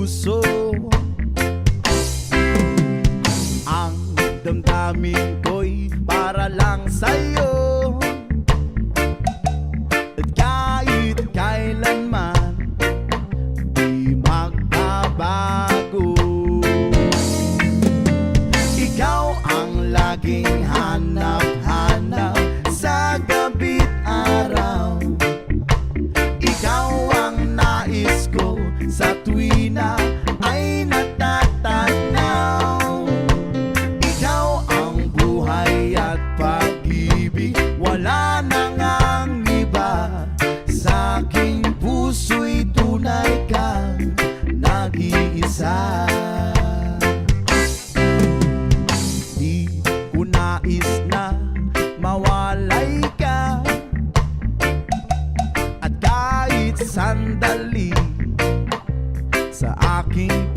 puso. Ang damdamin ko'y para lang sa'yo, at kahit kailanman di magbabago. Ikaw ang laging hanap-hanap sa gabi't araw. Ikaw ang nais ko sa tuwi na ay natatanaw. Ikaw ang buhay at pag-ibig, wala nang ang iba. Sa aking puso'y tunay kang nag-iisa. Di ko nais na mawalay ka, at kahit sandali sa aking